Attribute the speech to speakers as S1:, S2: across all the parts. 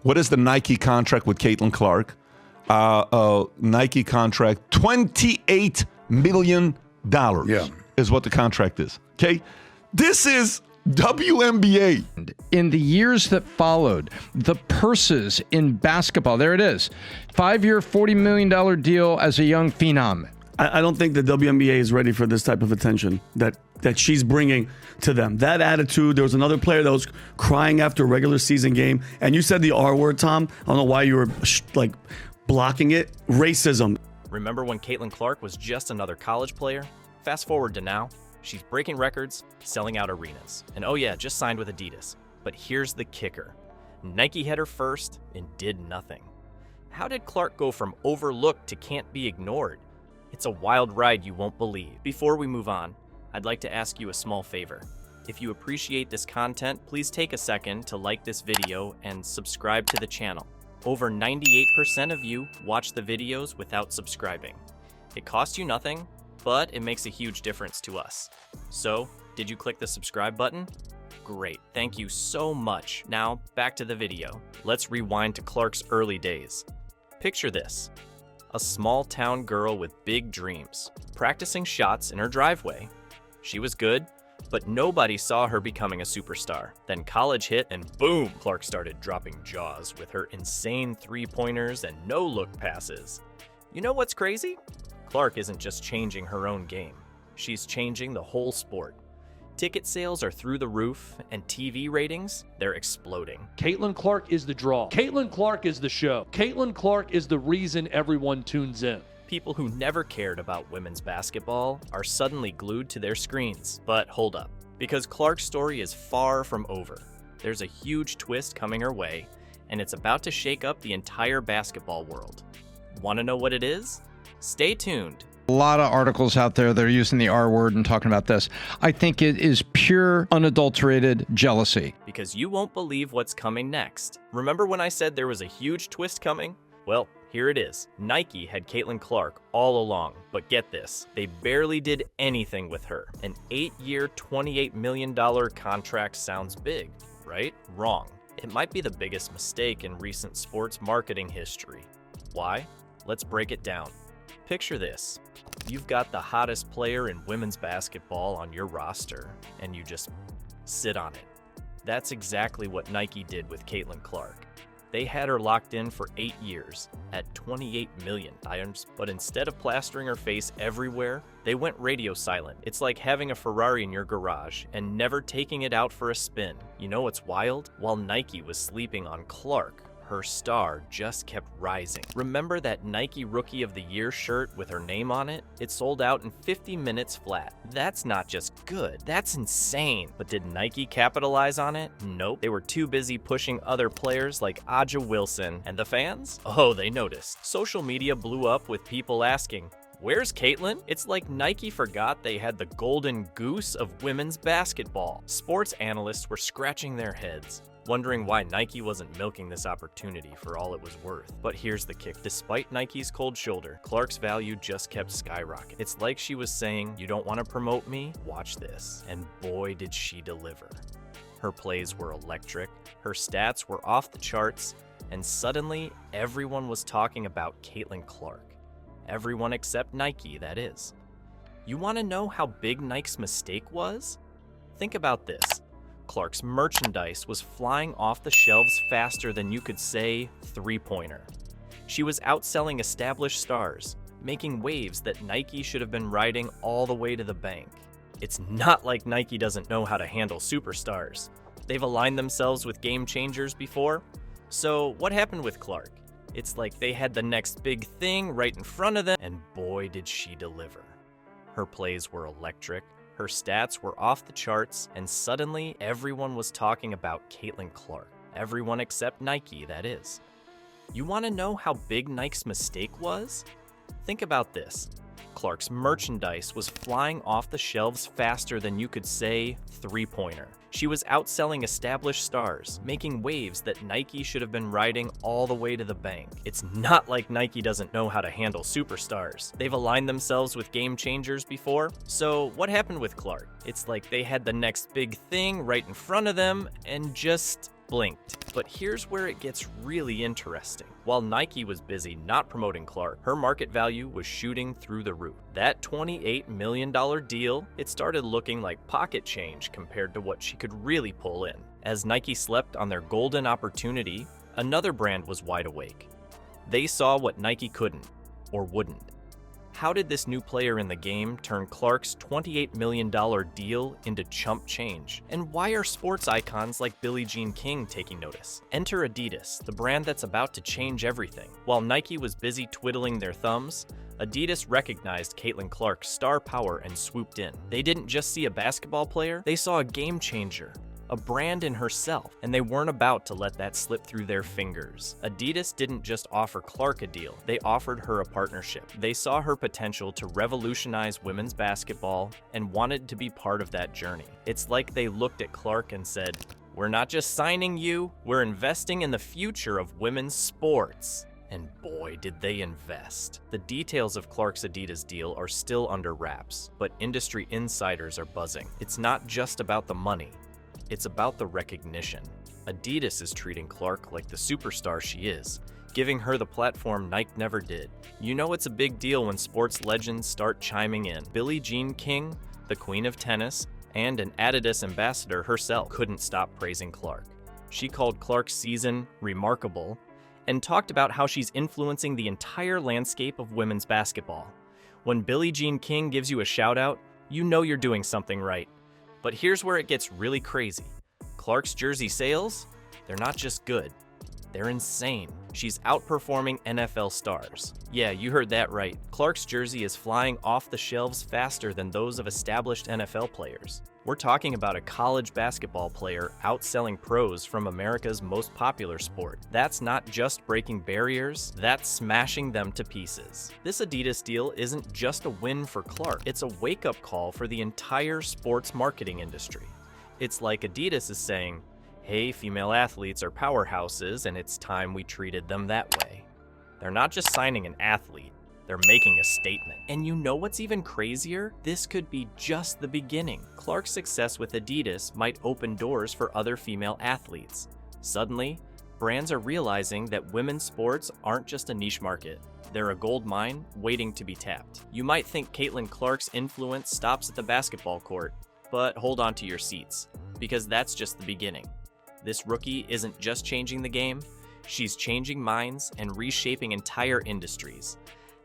S1: What is the Nike contract with Caitlin Clark? Nike contract, $28 million is what the contract is. Okay? This is WNBA.
S2: In the years that followed, the purses in basketball, there it is. 5-year, $40 million deal as a young phenom.
S3: I don't think the WNBA is ready for this type of attention that she's bringing to them. That attitude, there was another player that was crying after a regular season game, and you said the R word, Tom. I don't know why you were blocking it. Racism.
S4: Remember when Caitlin Clark was just another college player? Fast forward to now, she's breaking records, selling out arenas. And oh yeah, just signed with Adidas. But here's the kicker. Nike had her first and did nothing. How did Clark go from overlooked to can't be ignored? It's a wild ride you won't believe. Before we move on, I'd like to ask you a small favor. If you appreciate this content, please take a second to like this video and subscribe to the channel. Over 98% of you watch the videos without subscribing. It costs you nothing, but it makes a huge difference to us. So, did you click the subscribe button? Great, thank you so much. Now, back to the video. Let's rewind to Clark's early days. Picture this. A small town girl with big dreams, practicing shots in her driveway. She was good, but nobody saw her becoming a superstar. Then college hit and boom, Clark started dropping jaws with her insane three-pointers and no-look passes. You know what's crazy? Clark isn't just changing her own game. She's changing the whole sport. Ticket sales are through the roof, and TV ratings, they're exploding.
S5: Caitlin Clark is the draw. Caitlin Clark is the show. Caitlin Clark is the reason everyone tunes in.
S4: People who never cared about women's basketball are suddenly glued to their screens. But hold up, because Clark's story is far from over. There's a huge twist coming her way, and it's about to shake up the entire basketball world. Want to know what it is? Stay tuned.
S2: A lot of articles out there that are using the R word and talking about this. I think it is pure, unadulterated jealousy.
S4: Because you won't believe what's coming next. Remember when I said there was a huge twist coming? Well, here it is. Nike had Caitlin Clark all along, but get this, they barely did anything with her. An 8-year, $28 million contract sounds big, right? Wrong. It might be the biggest mistake in recent sports marketing history. Why? Let's break it down. Picture this. You've got the hottest player in women's basketball on your roster, and you just sit on it. That's exactly what Nike did with Caitlin Clark. They had her locked in for 8 years at $28 million. But instead of plastering her face everywhere, they went radio silent. It's like having a Ferrari in your garage and never taking it out for a spin. You know what's wild? While Nike was sleeping on Clark, her star just kept rising. Remember that Nike Rookie of the Year shirt with her name on it? It sold out in 50 minutes flat. That's not just good, that's insane. But did Nike capitalize on it? Nope. They were too busy pushing other players like Aja Wilson. And the fans? Oh, they noticed. Social media blew up with people asking, "Where's Caitlin?" It's like Nike forgot they had the golden goose of women's basketball. Sports analysts were scratching their heads, wondering why Nike wasn't milking this opportunity for all it was worth. But here's the kick. Despite Nike's cold shoulder, Clark's value just kept skyrocketing. It's like she was saying, you don't want to promote me? Watch this. And boy, did she deliver. Her plays were electric, her stats were off the charts, and suddenly everyone was talking about Caitlin Clark. Everyone except Nike, that is. You want to know how big Nike's mistake was? Think about this. Clark's merchandise was flying off the shelves faster than you could say three-pointer. She was outselling established stars, making waves that Nike should have been riding all the way to the bank. It's not like Nike doesn't know how to handle superstars. They've aligned themselves with game changers before. So what happened with Clark? It's like they had the next big thing right in front of them, and boy did she deliver. Her plays were electric, her stats were off the charts, and suddenly everyone was talking about Caitlin Clark. Everyone except Nike, that is. You want to know how big Nike's mistake was? Think about this. Clark's merchandise was flying off the shelves faster than you could say three-pointer. She was outselling established stars, making waves that Nike should have been riding all the way to the bank. It's not like Nike doesn't know how to handle superstars. They've aligned themselves with game changers before. So what happened with Clark? It's like they had the next big thing right in front of them and just blinked. But here's where it gets really interesting. While Nike was busy not promoting Clark, her market value was shooting through the roof. That $28 million deal, it started looking like pocket change compared to what she could really pull in. As Nike slept on their golden opportunity, another brand was wide awake. They saw what Nike couldn't, or wouldn't. How did this new player in the game turn Clark's $28 million deal into chump change? And why are sports icons like Billie Jean King taking notice? Enter Adidas, the brand that's about to change everything. While Nike was busy twiddling their thumbs, Adidas recognized Caitlin Clark's star power and swooped in. They didn't just see a basketball player, they saw a game changer. A brand in herself, and they weren't about to let that slip through their fingers. Adidas didn't just offer Clark a deal, they offered her a partnership. They saw her potential to revolutionize women's basketball and wanted to be part of that journey. It's like they looked at Clark and said, "We're not just signing you, we're investing in the future of women's sports." And boy, did they invest. The details of Clark's Adidas deal are still under wraps, but industry insiders are buzzing. It's not just about the money. It's about the recognition. Adidas is treating Clark like the superstar she is, giving her the platform Nike never did. You know it's a big deal when sports legends start chiming in. Billie Jean King, the queen of tennis, and an Adidas ambassador herself couldn't stop praising Clark. She called Clark's season remarkable and talked about how she's influencing the entire landscape of women's basketball. When Billie Jean King gives you a shout out, you know you're doing something right. But here's where it gets really crazy. Clark's jersey sales, they're not just good, they're insane. She's outperforming NFL stars. Yeah, you heard that right. Clark's jersey is flying off the shelves faster than those of established NFL players. We're talking about a college basketball player outselling pros from America's most popular sport. That's not just breaking barriers, that's smashing them to pieces. This Adidas deal isn't just a win for Clark, it's a wake-up call for the entire sports marketing industry. It's like Adidas is saying, hey, female athletes are powerhouses and it's time we treated them that way. They're not just signing an athlete, they're making a statement. And you know what's even crazier? This could be just the beginning. Clark's success with Adidas might open doors for other female athletes. Suddenly, brands are realizing that women's sports aren't just a niche market. They're a gold mine waiting to be tapped. You might think Caitlin Clark's influence stops at the basketball court, but hold on to your seats, because that's just the beginning. This rookie isn't just changing the game, she's changing minds and reshaping entire industries.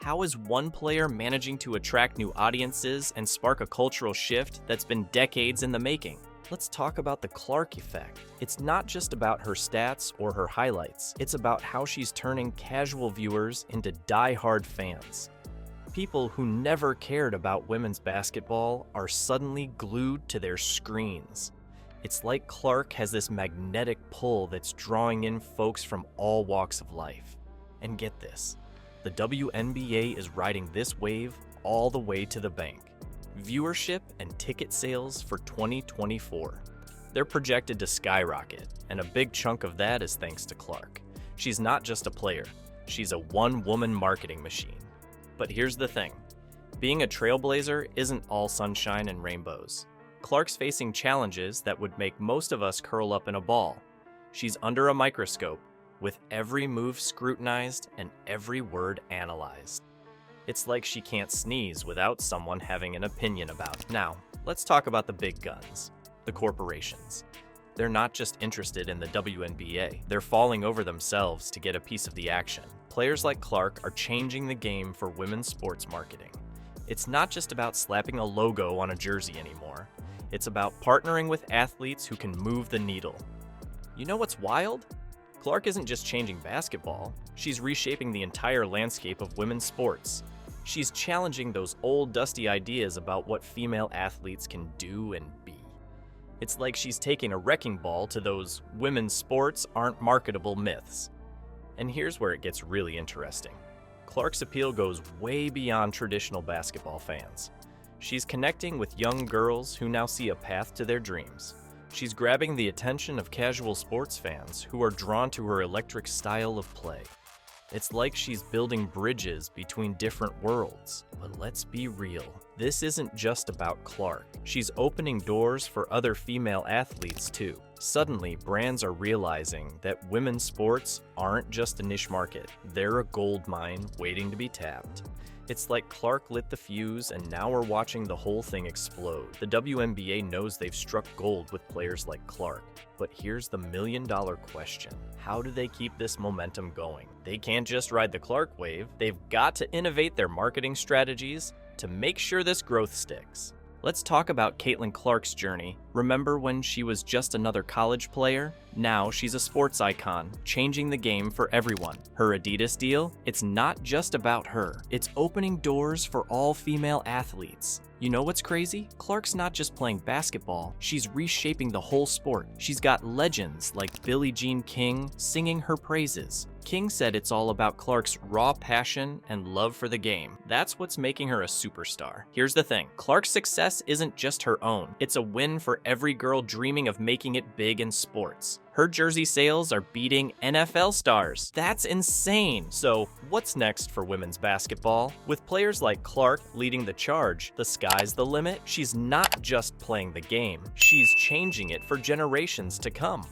S4: How is one player managing to attract new audiences and spark a cultural shift that's been decades in the making? Let's talk about the Clark effect. It's not just about her stats or her highlights. It's about how she's turning casual viewers into die-hard fans. People who never cared about women's basketball are suddenly glued to their screens. It's like Clark has this magnetic pull that's drawing in folks from all walks of life. And get this. The WNBA is riding this wave all the way to the bank. Viewership and ticket sales for 2024. They're projected to skyrocket, and a big chunk of that is thanks to Clark. She's not just a player, she's a one-woman marketing machine. But here's the thing, being a trailblazer isn't all sunshine and rainbows. Clark's facing challenges that would make most of us curl up in a ball. She's under a microscope, with every move scrutinized and every word analyzed. It's like she can't sneeze without someone having an opinion about it. Now, let's talk about the big guns, the corporations. They're not just interested in the WNBA, they're falling over themselves to get a piece of the action. Players like Clark are changing the game for women's sports marketing. It's not just about slapping a logo on a jersey anymore. It's about partnering with athletes who can move the needle. You know what's wild? Clark isn't just changing basketball, she's reshaping the entire landscape of women's sports. She's challenging those old dusty ideas about what female athletes can do and be. It's like she's taking a wrecking ball to those women's sports aren't marketable myths. And here's where it gets really interesting. Clark's appeal goes way beyond traditional basketball fans. She's connecting with young girls who now see a path to their dreams. She's grabbing the attention of casual sports fans who are drawn to her electric style of play. It's like she's building bridges between different worlds. But let's be real, this isn't just about Clark. She's opening doors for other female athletes too. Suddenly, brands are realizing that women's sports aren't just a niche market, they're a gold mine waiting to be tapped. It's like Clark lit the fuse, and now we're watching the whole thing explode. The WNBA knows they've struck gold with players like Clark. But here's the million-dollar question. How do they keep this momentum going? They can't just ride the Clark wave. They've got to innovate their marketing strategies to make sure this growth sticks. Let's talk about Caitlin Clark's journey. Remember when she was just another college player? Now she's a sports icon, changing the game for everyone. Her Adidas deal? It's not just about her. It's opening doors for all female athletes. You know what's crazy? Clark's not just playing basketball, she's reshaping the whole sport. She's got legends like Billie Jean King singing her praises. King said it's all about Clark's raw passion and love for the game. That's what's making her a superstar. Here's the thing, Clark's success isn't just her own. It's a win for every girl dreaming of making it big in sports. Her jersey sales are beating NFL stars. That's insane. So, what's next for women's basketball? With players like Clark leading the charge, the sky's the limit. She's not just playing the game, she's changing it for generations to come.